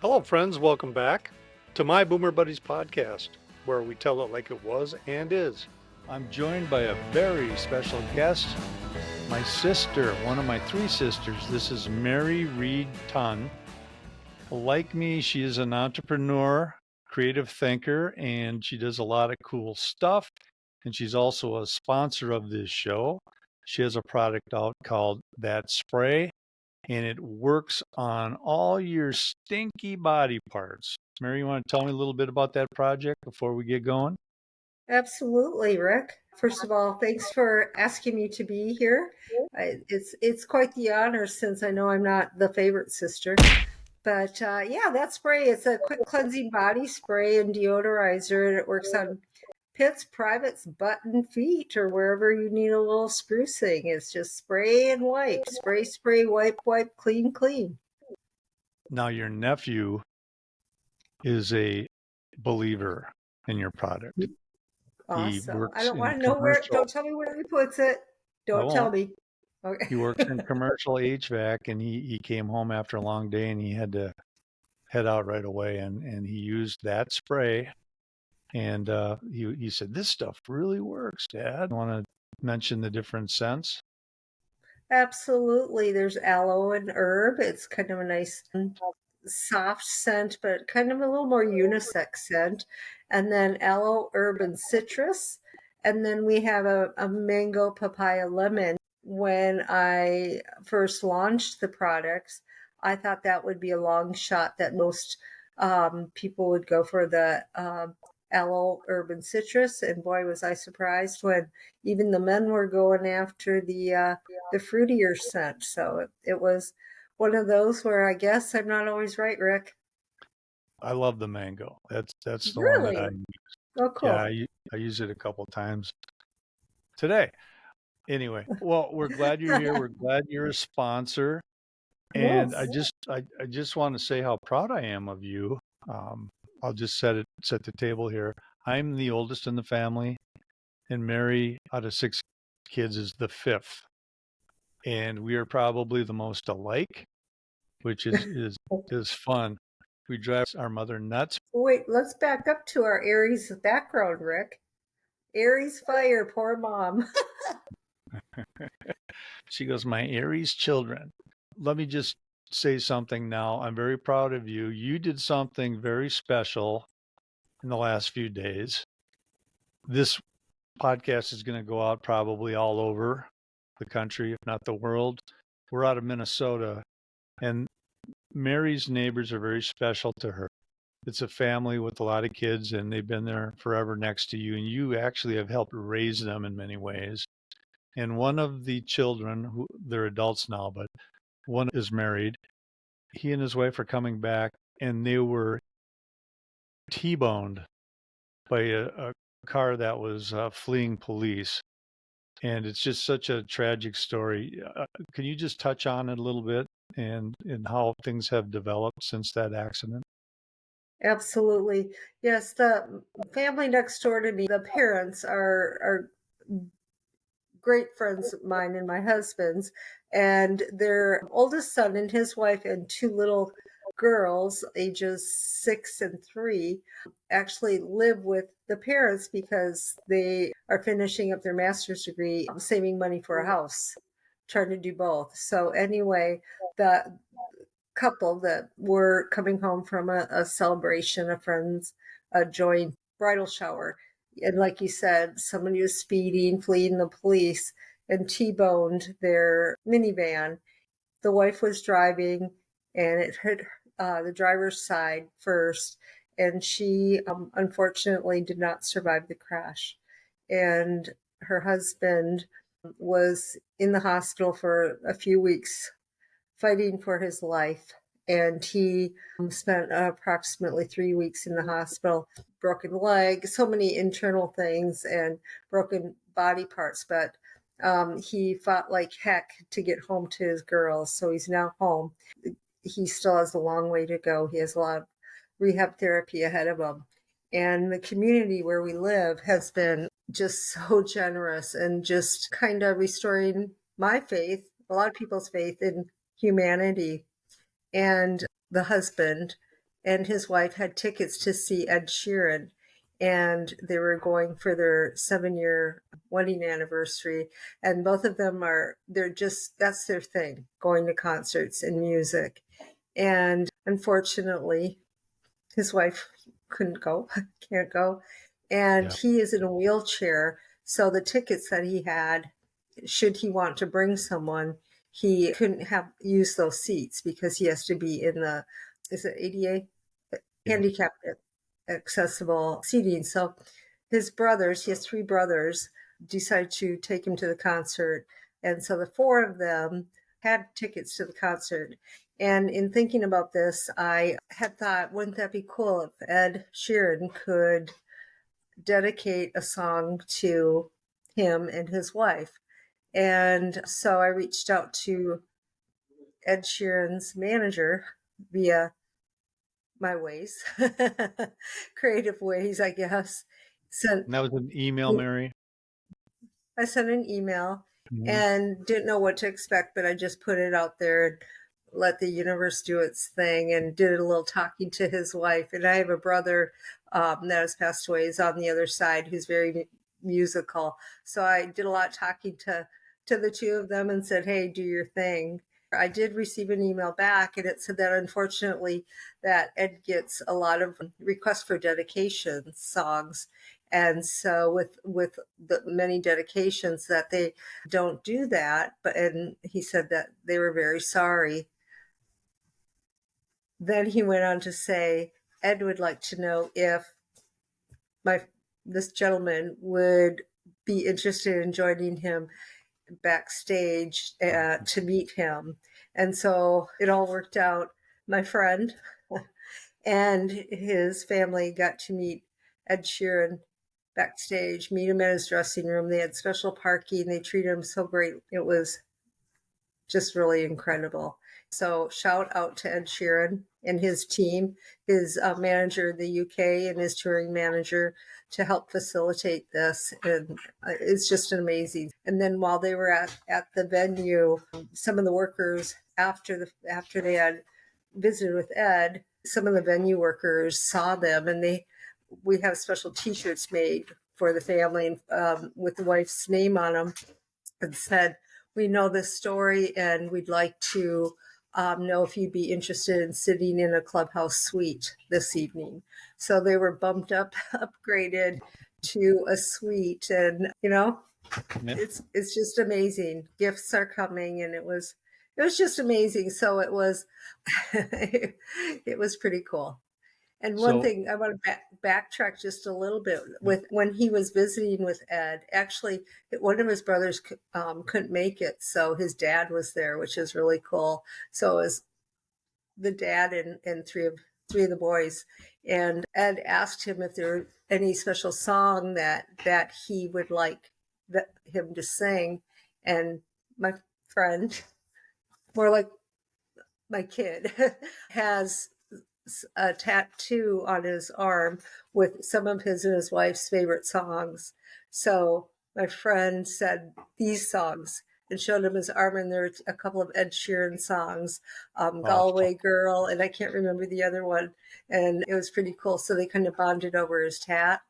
Hello, friends. Welcome back to my Boomer Buddies podcast, where we tell it like it was and is. I'm joined by a very special guest, my sister, one of my three sisters. This is Mary Reed Tunn. Like me, she is an entrepreneur, creative thinker, and she does a lot of cool stuff. And she's also a sponsor of this show. She has a product out called That Spray, and it works on all your stinky body parts. Mary, you want to tell me a little bit about that project before we get going? Absolutely, Rick. First of all, thanks for asking me to be here. It's quite the honor since I know I'm not the favorite sister. But yeah, that spray, it's a quick cleansing body spray and deodorizer, and it works on pits, privates, butt, and feet, or wherever you need a little sprucing. It's just spray and wipe, spray, spray, wipe, wipe, clean, clean. Now, your nephew is a believer in your product. He Awesome. I works don't in want to know where, commercial. don't tell me where he puts it. I Don't tell won't. me. Okay. He works in commercial HVAC, and he came home after a long day and he had to head out right away. And he used that spray. And he said, "This stuff really works, Dad." I want to mention the different scents. Absolutely. There's aloe and herb. It's kind of a nice soft scent, but kind of a little more unisex scent. And then aloe, herb, and citrus. And then we have a mango, papaya, lemon. When I first launched the products, I thought that would be a long shot that most people would go for the aloe, herb, and citrus. And boy, was I surprised when even the men were going after the fruitier scent. So it was one of those where I guess I'm not always right, Rick. I love the mango. That's the one that I Really? Oh, yeah, cool. I use it a couple times today. Anyway, well, we're glad you're here. We're glad you're a sponsor. And Yes. I just want to say how proud I am of you. Um, I'll just set the table here. I'm the oldest in the family, and Mary, out of six kids, is the fifth. And we are probably the most alike, which is fun. We drive our mother nuts. Wait, let's back up to our Aries background, Rick. Aries fire, poor mom. She goes, "My Aries children." Let me just say something now. I'm very proud of you. You did something very special in the last few days. This podcast is going to go out probably all over the country, if not the world. We're out of Minnesota, and Mary's neighbors are very special to her. It's a family with a lot of kids, and they've been there forever next to you, and you actually have helped raise them in many ways. And one of the children, who they're adults now, but one is married. He and his wife are coming back, and they were T-boned by a car that was fleeing police. And it's just such a tragic story. Can you just touch on it a little bit and how things have developed since that accident? Absolutely. Yes, the family next door to me, the parents are great friends of mine and my husband's, and their oldest son and his wife and two little girls, ages 6 and 3, actually live with the parents because they are finishing up their master's degree, saving money for a house, trying to do both. So anyway, the couple that were coming home from a celebration, a friend's a joint bridal shower. And like you said, somebody was speeding, fleeing the police, and T-boned their minivan. The wife was driving, and it hit the driver's side first, and she unfortunately did not survive the crash. And her husband was in the hospital for a few weeks fighting for his life. And he spent approximately 3 weeks in the hospital, broken leg, so many internal things, and broken body parts. But he fought like heck to get home to his girls. So he's now home. He still has a long way to go. He has a lot of rehab therapy ahead of him. And the community where we live has been just so generous and just kind of restoring my faith, a lot of people's faith in humanity. And the husband and his wife had tickets to see Ed Sheeran, and they were going for their 7-year wedding anniversary. And both of them that's their thing, going to concerts and music. And unfortunately, his wife couldn't go, can't go, and Yeah. he is in a wheelchair. So the tickets that he had, should he want to bring someone, he couldn't have use those seats because he has to be in the, is it ADA, Yeah. handicapped accessible seating. So his brothers, he has 3 brothers, decided to take him to the concert. And so the 4 of them had tickets to the concert. And in thinking about this, I had thought, wouldn't that be cool if Ed Sheeran could dedicate a song to him and his wife? And so I reached out to Ed Sheeran's manager via my ways, creative ways, I guess. Sent And that was an email, Mary. I sent an email Mhm. and didn't know what to expect, but I just put it out there and let the universe do its thing, and did a little talking to his wife. And I have a brother that has passed away, is on the other side, who's very musical. So I did a lot of talking to the 2 of them and said, hey, do your thing. I did receive an email back, and it said that unfortunately that Ed gets a lot of requests for dedication songs, and so with the many dedications that they don't do that. But and he said that they were very sorry. Then he went on to say, Ed would like to know if my this gentleman would be interested in joining him backstage to meet him. And so it all worked out. My friend and his family got to meet Ed Sheeran backstage, meet him in his dressing room. They had special parking. They treated him so great. It was just really incredible. So shout out to Ed Sheeran and his team, his manager in the UK and his touring manager, to help facilitate this. And it's just amazing. And then while they were at the venue, some of the workers, after they had visited with Ed, some of the venue workers saw them, and we have special T-shirts made for the family with the wife's name on them, and said, we know this story and we'd like to know if you'd be interested in sitting in a clubhouse suite this evening. So they were bumped up, upgraded to a suite, and Yeah. it's just amazing. Gifts are coming, and it was just amazing. So it was it was pretty cool. And one So thing I want to backtrack just a little bit, with when he was visiting with Ed. Actually, one of his brothers couldn't make it, so his dad was there, which is really cool. So it was the dad and three of the boys. And Ed asked him if there were any special song that he would like him to sing. And my friend, more like my kid, has a tattoo on his arm with some of his and his wife's favorite songs. So my friend said these songs and showed him his arm, and there were a couple of Ed Sheeran songs, awesome. Galway Girl, and I can't remember the other one. And it was pretty cool. So they kind of bonded over his tat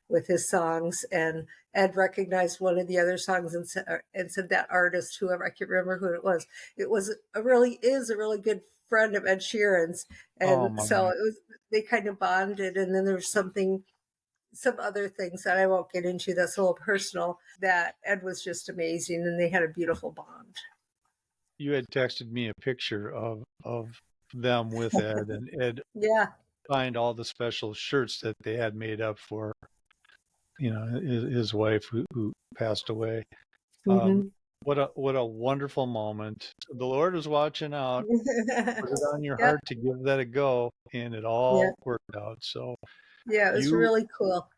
with his songs, and Ed recognized one of the other songs and said that artist, whoever, I can't remember who it was is a really good friend of Ed Sheeran's. Oh And so my. they kind of bonded. And then there's some other things that I won't get into, that's a little personal, that Ed was just amazing, and they had a beautiful bond. You had texted me a picture of them with Ed, and Ed Yeah. signed all the special shirts that they had made up for, his wife who passed away. Um, Hmm. what a wonderful moment. The Lord was watching out, put it on your Yep. heart to give that a go, and it Yeah. all worked out. So Yeah. It was you really cool.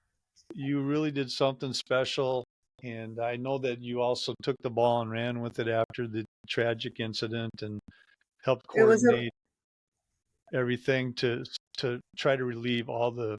you really did something special. And I know that you also took the ball and ran with it after the tragic incident and helped It was a, coordinate everything to try to relieve all the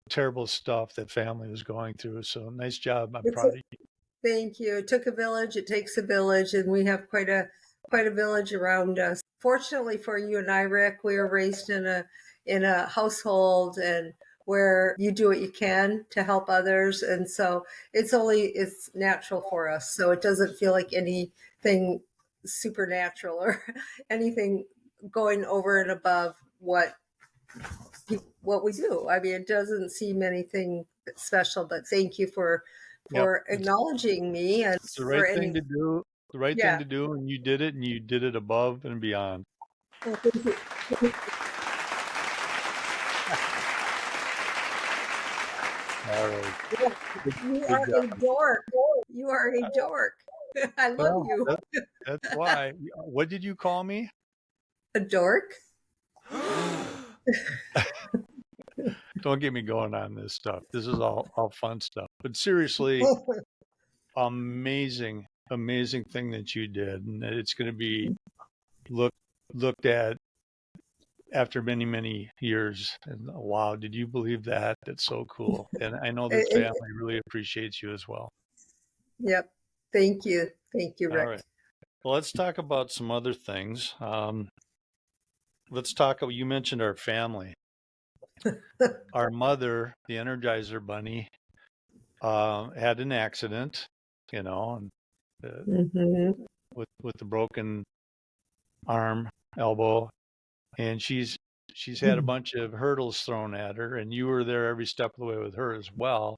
terrible stuff that family was going through. So nice job. I'm it's a, proud of you. thank you. It took a village. It takes a village, and we have quite a village around us. Fortunately for you and I, Rick, we were raised in in a household and where you do what you can to help others. And so it's natural for us. So it doesn't feel like anything supernatural or anything going over and above what we do. I mean, it doesn't seem anything special, but thank you for Yep. acknowledging me and It's the for right thing to do. The right thing yeah. to do, and you did it above and beyond. Well, thank you. All right. You Good are a job. dork. You are a dork. I love Well, you. that's why. What did you call me? A dork? Don't get me going on this stuff. This is all fun stuff. But seriously, amazing, amazing thing that you did. And it's going to be looked at after many, many years. And wow, did you believe that? That's so cool. And I know the And- family really appreciates you as well. yep. Thank you. Thank you, All Rick. right. Well, let's talk about some other things. Let's talk. You mentioned our family. Our mother, the Energizer Bunny, had an accident, and Mm-hmm. with the broken arm, elbow, and she's had a bunch of hurdles thrown at her, and you were there every step of the way with her as well.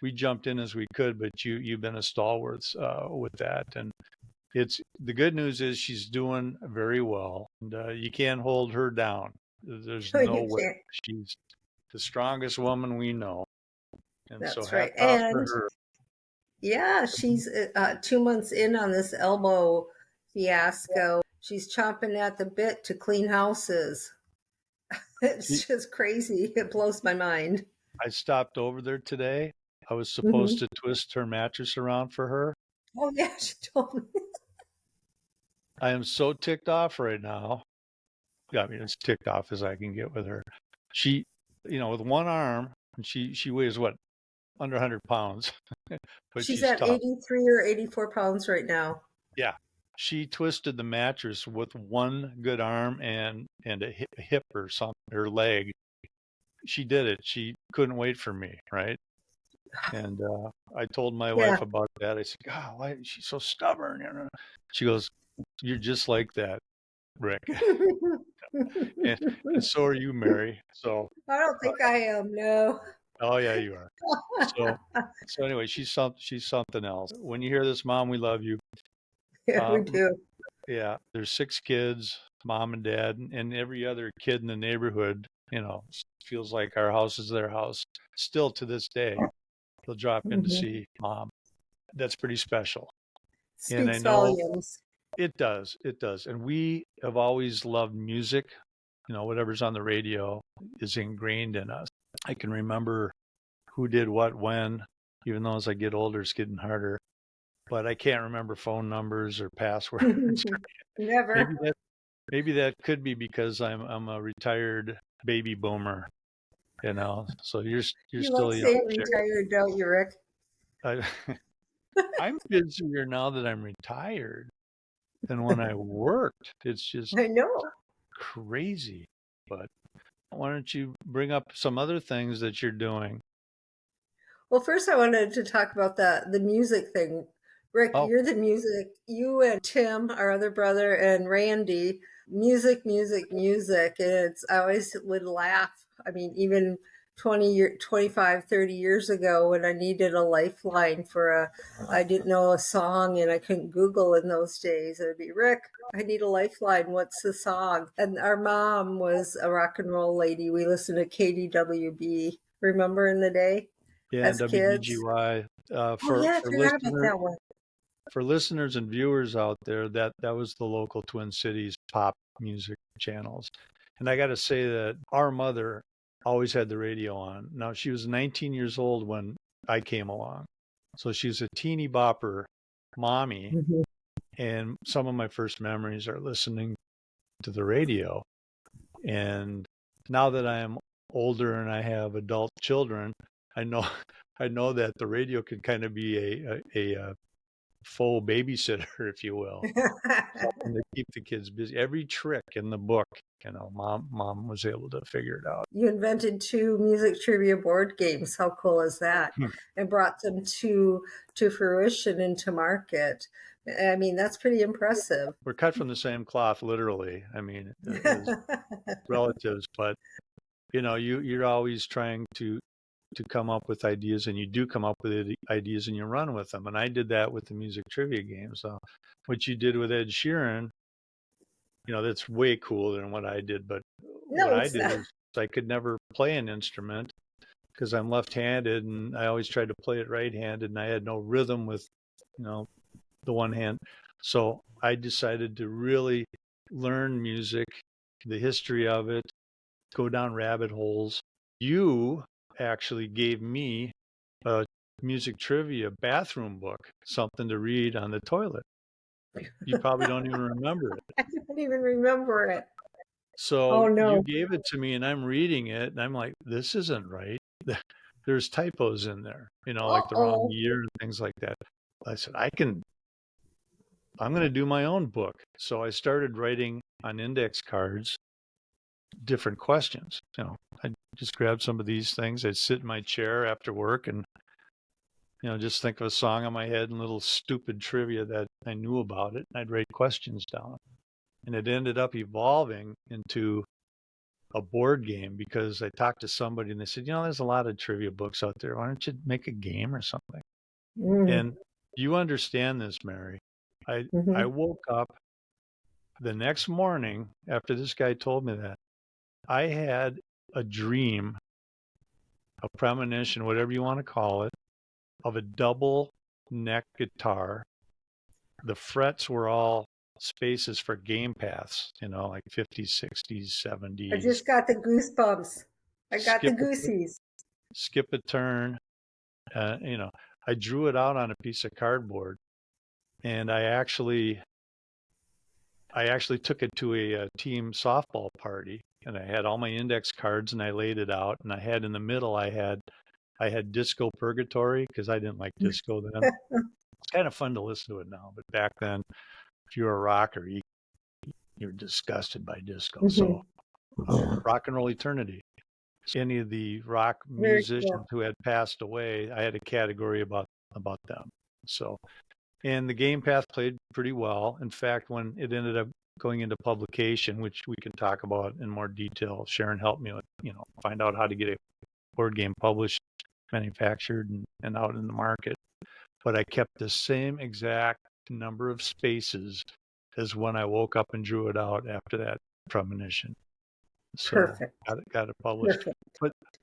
We jumped in as we could, but you've been a stalwart with that, and it's the good news is she's doing very well, and you can't hold her down. There's No, no you way. can't. She's the strongest woman we know, and so That's hats right. off to And her. yeah, she's 2 months in on this elbow fiasco. She's chomping at the bit to clean houses. She, It's just crazy. It blows my mind. I stopped over there today. I was supposed Hmm. to twist her mattress around for her. Oh yeah, she told me. I am so ticked off right now. I mean, as ticked off as I can get with her. She, with one arm, and she weighs what, under 100 pounds, but She's she's at tough. 83 or 84 pounds right now. Yeah. She twisted the mattress with one good arm and a hip or something, her leg. She did it. She couldn't wait for me, right? And I told my Yeah. wife about that. I said, God, why is she so stubborn? She goes, "You're just like that, Rick." And so are you, Mary. So, I don't uh, think I am. No. oh yeah, you are. So anyway, she's something else. When you hear this, Mom, we love you. Yeah, we Uh, do. yeah, there's 6 kids, mom and dad, and every other kid in the neighborhood. Feels like our house is their house. Still to this day, they'll drop in to Hmm. see Mom. That's pretty special. And I Speaks know volumes. it does. It does. And we have always loved music. Whatever's on the radio is ingrained in us. I can remember who did what when, even though as I get older, it's getting harder. But I can't remember phone numbers or passwords. Never. maybe that maybe that could be because I'm a retired baby boomer. So you're You still like a young saying chick. retired, don't you, Rick? I, I'm busier now that I'm retired than when I worked. It's just I know. crazy. But why don't you bring up some other things that you're doing? Well, first I wanted to talk about the music thing. Rick, Oh, you're the music. You and Tim, our other brother, and Randy, music, music, music. And I always would laugh. I mean, even 25, 30 years ago when I needed a lifeline I didn't know a song and I couldn't Google in those days. It would be, Rick, I need a lifeline. What's the song? And our mom was a rock and roll lady. We listened to KDWB. Remember in the day? yeah, As kids. WBGY. Oh For yeah, I forgot about that one. listeners and viewers out there, that was the local Twin Cities pop music channels. And I got to say that our mother always had the radio on. Now she was 19 years old when I came along, so she's a teeny bopper mommy. Mhm. And some of my first memories are listening to the radio. And now that I am older and I have adult children, I know I know that the radio can kind of be a faux babysitter, if you will, something to keep the kids busy. Every trick in the book, mom was able to figure it out. You invented 2 music trivia board games. How cool is that? And brought them to fruition and to market. I mean, that's pretty impressive. We're cut from the same cloth, literally. I mean, as relatives, but you're always trying to come up with ideas, and you do come up with ideas and you run with them. And I did that with the music trivia game. So what you did with Ed Sheeran, that's way cooler than what I did. But what No, I it's did not. is I could never play an instrument because I'm left-handed, and I always tried to play it right-handed, and I had no rhythm with, the one hand. So I decided to really learn music, the history of it, go down rabbit holes. You actually gave me a music trivia bathroom book, something to read on the toilet. You probably don't even remember it. I don't even remember it. So Oh you no. gave it to me, and I'm reading it, and I'm like, this isn't right. There's typos in there, like the wrong Uh-oh. year and things like that. I said, I'm going to do my own book. So I started writing on index cards different questions. I just grabbed some of these things. I'd sit in my chair after work and, just think of a song in my head and little stupid trivia that I knew about it. And I'd write questions down. And it ended up evolving into a board game because I talked to somebody and they said, there's a lot of trivia books out there. Why don't you make a game or something? And you understand this, Mary. I woke up the next morning after this guy told me that. I had a dream, a premonition, whatever you want to call it, of a double neck guitar. The frets were all spaces for game paths, like 50s, 60s, I 70s. just got the goosebumps. I got the Skip goosies. skip a turn. I drew it out on a piece of cardboard, and I actually took it to a team softball party, and I had all my index cards and I laid it out, and I had in the middle I had Disco Purgatory because I didn't like disco then. It's kind of fun to listen to it now, but back then, if you were a rocker, you're disgusted by disco. So rock and roll eternity. Any of the rock Very musicians cool. who had passed away, I had a category about them. So, and the game path played pretty well. In fact, when it ended up going into publication, which we can talk about in more detail, Sharon helped me with, find out how to get a board game published, manufactured, and out in the market. But I kept the same exact number of spaces as when I woke up and drew it out after that premonition. So Perfect. got it published. Perfect.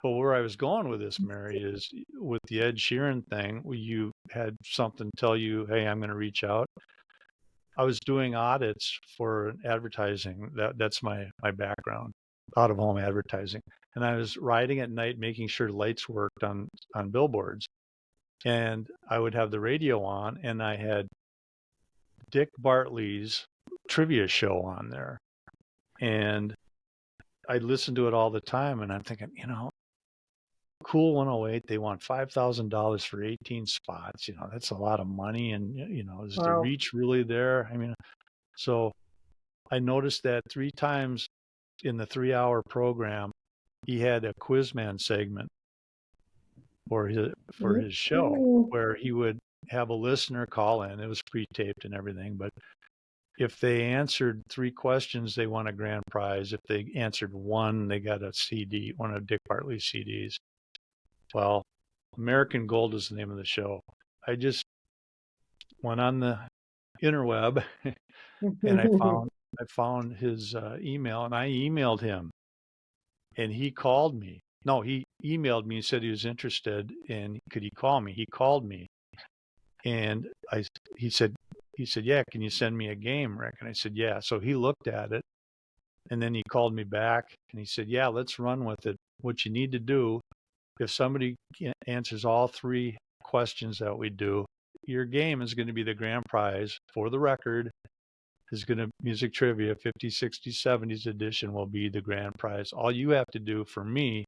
But where I was going with this, Mary, is with the Ed Sheeran thing, you had something tell you, hey, I'm going to reach out. I was doing audits for advertising. That's my background, out of home advertising. And I was riding at night, making sure lights worked on billboards. And I would have the radio on, and I had Dick Bartley's trivia show on there. And I listened to it all the time, and I'm thinking, Cool 108, they want $5,000 for 18 spots. That's a lot of money. And, is the reach really there? I mean, so I noticed that 3 times in the 3-hour program, he had a Quizman segment for his show where he would have a listener call in. It was pre-taped and everything, but if they answered 3 questions, they won a grand prize. If they answered 1, they got a CD, one of Dick Bartley's CDs. Well, American Gold is the name of the show. I just went on the interweb and I found his email, and I emailed him, and he called me. No, he emailed me and said he was interested, and could he call me? He called me, and he said, yeah, can you send me a game, Rick? And I said, yeah. So he looked at it, and then he called me back, and he said, yeah, let's run with it. What you need to do, if somebody answers all 3 questions that we do, your game is going to be the grand prize. For the record, is going to music trivia 50s, 60s, 70s edition will be the grand prize. All you have to do for me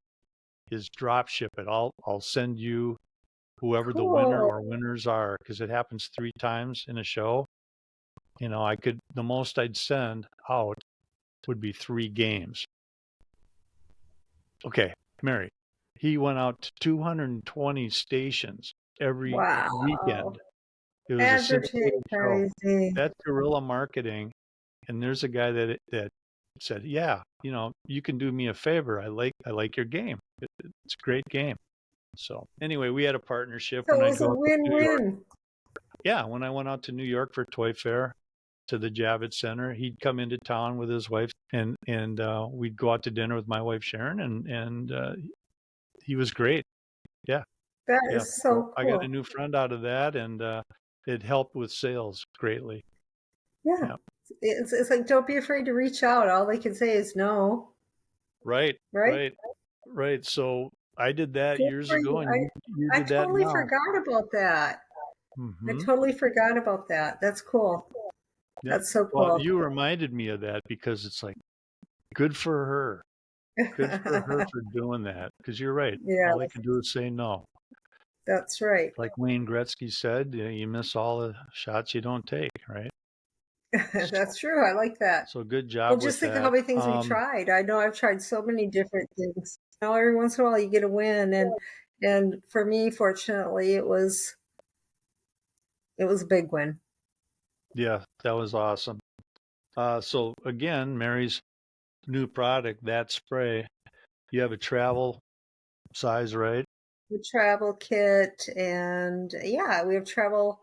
is drop ship it. I'll send you whoever the winner Cool. or winners are, because it happens 3 times in a show. The most I'd send out would be 3 games. Okay, Mary, he went out to 220 stations every Wow. weekend. It was a syndicated show. Advertising. That's guerrilla marketing. And there's a guy that said, "Yeah, you can do me a favor. I like your game. It's a great game." So anyway, we had a partnership So when it I'd was a go out to New York. win-win. Yeah, when I went out to New York for Toy Fair to the Javits Center, he'd come into town with his wife, and we'd go out to dinner with my wife Sharon, and he was great. Yeah, That yeah. is So so I got a cool. new friend out of that, and it helped with sales greatly. Yeah. Yeah. It's like, don't be afraid to reach out. All they can say is no, Right, right? right, right. So I did that Good years for ago, you. and you I did that totally now. forgot about that. I Hmm. totally forgot about that. That's cool. Yep. That's so Well, cool. you reminded me of that because it's like good for her. Good for her for doing that. Because you're right. Yeah, All they can do is say no. that's right. Like Wayne Gretzky said, you miss all the shots you don't take, right? So, That's true. I like that. so good Well, job just with think of how that. many things we tried. I know I've tried so many different things. Every once in a while you get a win, and for me, fortunately, it was a big win. Yeah, that was awesome. So again, Mary's new product, that spray. You have a travel size, right? The travel kit, and yeah, we have travel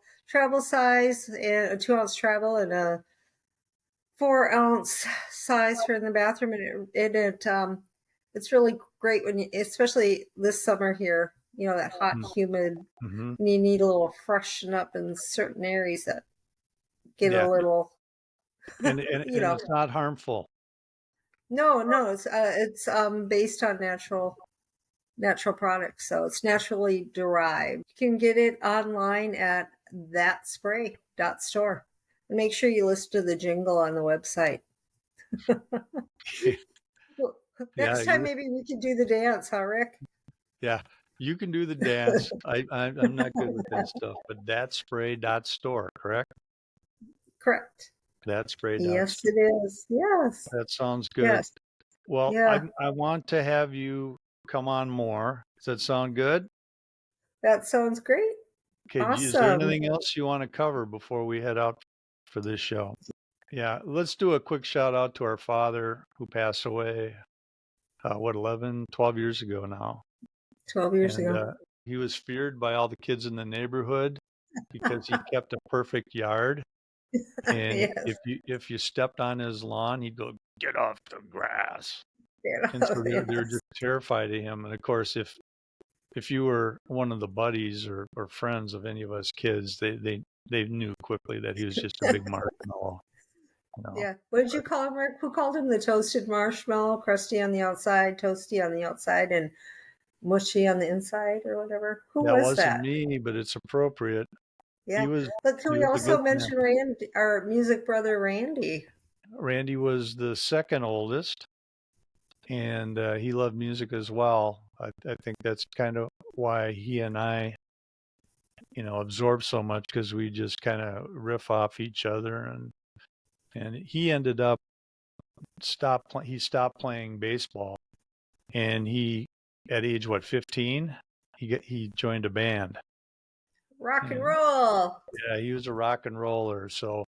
size and a 2 ounce travel and a 4 ounce size for in the bathroom, it's really great when you, especially this summer here, that hot, humid, Mm-hmm. and you need a little freshen up in certain areas that get a Yeah, little, and, and you and know. it's not harmful. No, it's based on natural products, so it's naturally derived. You can get it online at thatspray.store. And make sure you listen to the jingle on the website. Well, Yeah, next time maybe we could do the dance, huh, Rick? yeah. You can do the dance. I'm not good with that stuff, but that spray dot store, correct? Correct. That spray dot Yes, store. it is. Yes. That sounds good. Yes. Well, I Yeah. I want to have you come on more. Does that sound good? That sounds great. Okay, is there Awesome. anything else you want to cover before we head out for this show? Yeah, let's do a quick shout out to our father who passed away, 11, 12 years ago now. 12 years And ago. he was feared by all the kids in the neighborhood because he kept a perfect yard. And Yes. if you stepped on his lawn, he'd go, "Get off the grass." And so they're Yes. just terrified of him. And of course, if you were one of the buddies or friends of any of us kids, they knew quickly that he was just a big marshmallow, you know. Yeah. What did you call him, Rick? Who called him the toasted marshmallow? Crusty on the outside, toasty on the outside, and mushy on the inside, or whatever. Who That was wasn't that? me, but it's appropriate. He Yeah. was But can he we was a also good man. mention Randy, our music brother, Randy? Randy was the second oldest, and he loved music as well. I think that's kind of why he and I, absorb so much because we just kind of riff off each other, and he ended up he stopped playing baseball, and he at age 15 he joined a band, Rock and and roll. yeah, he was a rock and roller. So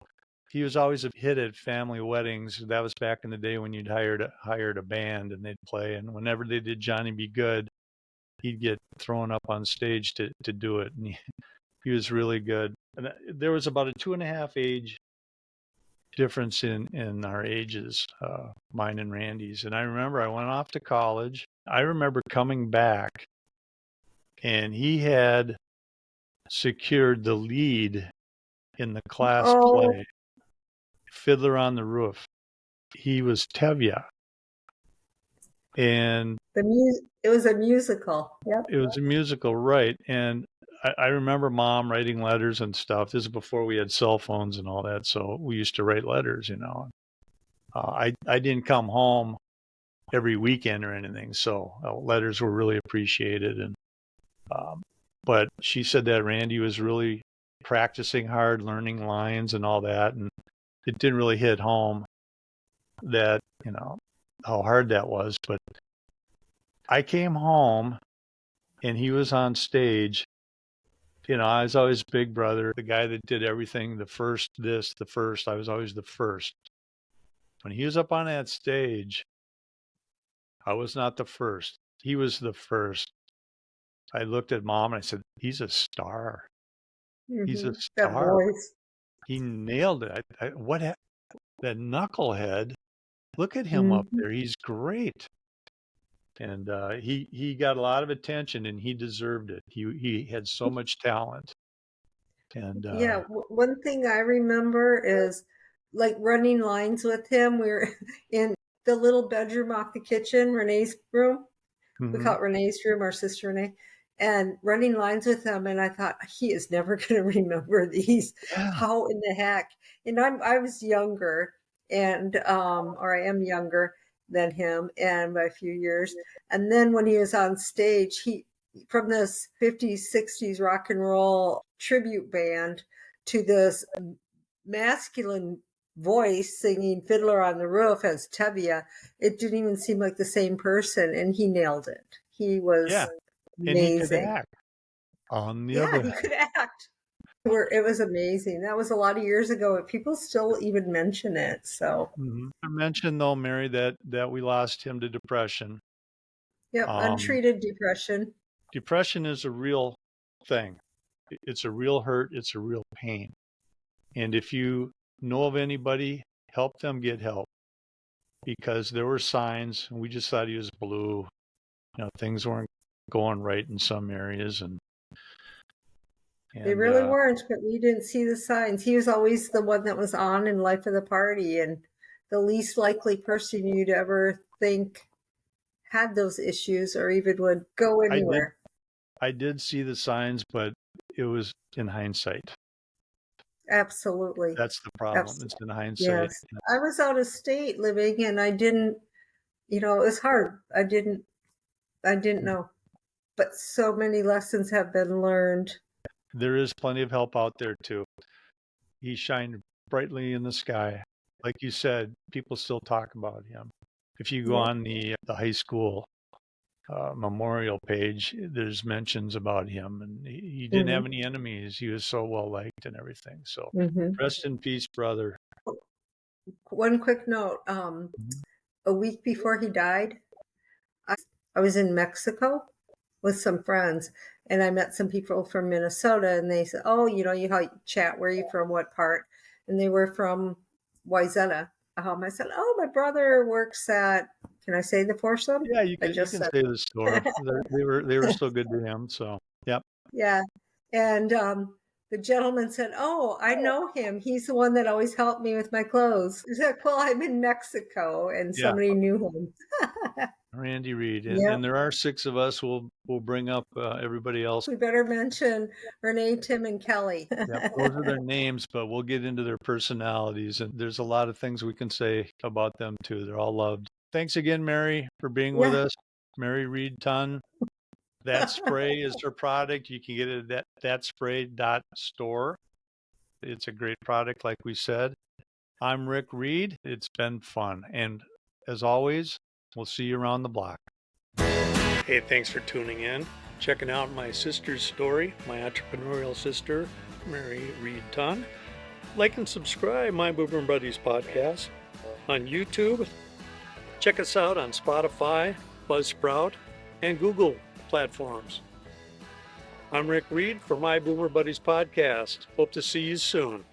he was always a hit at family weddings. That was back in the day when you'd hired a band and they'd play, and whenever they did Johnny Be Good, he'd get thrown up on stage to do it, and he was really good. And there was about a 2.5 age difference in our ages, mine and Randy's. And I remember I went off to college. I remember coming back, and he had secured the lead in the class Oh, play, Fiddler on the Roof. He was Tevye, and it was a musical. Yep. it was a musical, right? And I remember mom writing letters and stuff. This is before we had cell phones and all that, so we used to write letters. I didn't come home every weekend or anything, so letters were really appreciated. And But she said that Randy was really practicing hard, learning lines and all that. And it didn't really hit home that, how hard that was. But I came home and he was on stage. I was always big brother, the guy that did everything, the first, I was always the first. When he was up on that stage, I was not the first. He was the first. I looked at Mom and I said, he's a star. He's a That star. voice. He nailed it. That knucklehead, look at him up Mhm. there. He's great. And he got a lot of attention and he deserved it. He had so much talent. And Yeah, one thing I remember is like running lines with him. We were in the little bedroom off the kitchen, Renee's room. We mhm. call it Renee's room, our sister Renee, and running lines with him. And I thought he is never going to remember these. Yeah. How in the heck? And I was younger, and or I am younger than him, and by a few years. And then when he was on stage, he from this 50s, 60s rock and roll tribute band to this masculine voice singing Fiddler on the Roof as Tevye, it didn't even seem like the same person, and he nailed it. He Yeah. was And he could amazing. act. On the Yeah, other he hand, could act. It was amazing. That was a lot of years ago, but people still even mention it. So, I mentioned though, Mary, that we lost him to depression. yep, Um, untreated depression. Depression is a real thing. It's a real hurt. It's a real pain. And if you know of anybody, help them get help because there were signs. And we just thought he was blue. Things weren't going right in some areas, and They and really uh, weren't, but we didn't see the signs. He was always the one that was on in life of the party and the least likely person you'd ever think had those issues or even would go I did anywhere. I did see the signs, but it was in hindsight. Absolutely. That's the problem. It's Absolutely. in hindsight. Yes. I was out of state living and I didn't, it was hard. I didn't know. But so many lessons have been learned. There is plenty of help out there too. He shined brightly in the sky. Like you said, people still talk about him. If you go Yeah. on the high school memorial page, there's mentions about him, and he didn't have Hmm. any enemies. He was so well liked and everything. So, Hmm. rest in peace, brother. One quick note. Mhm. A week before he died, I was in Mexico with some friends, and I met some people from Minnesota, and they said, "Oh, you how you chat. Where are you from? What part?" And they were from Wayzata. I said, "Oh, my brother works at." Can I say the foursome? Yeah, you I can you just can said. say the store. They were still good to him. So, yep. Yeah. And the gentleman said, "Oh, I know him. He's the one that always helped me with my clothes." I said, "Well, I'm in Mexico," and Yeah, somebody knew him. Randy Reed, and Yep. and there are six of us. We'll bring up everybody else. We better mention Renee, Tim, and Kelly. Yep, those are their names, but we'll get into their personalities. And there's a lot of things we can say about them too. They're all loved. Thanks again, Mary, for being with Yeah. us. Mary Reed Ton. That spray is her product. You can get it at thatspray.store. It's a great product, like we said. I'm Rick Reed. It's been fun. And as always, we'll see you around the block. Hey, thanks for tuning in. Checking out my sister's story, my entrepreneurial sister, Mary Reed Ton. Like and subscribe my Boomer Buddies podcast on YouTube. Check us out on Spotify, Buzzsprout, and Google platforms. I'm Rick Reed for my Boomer Buddies podcast. Hope to see you soon.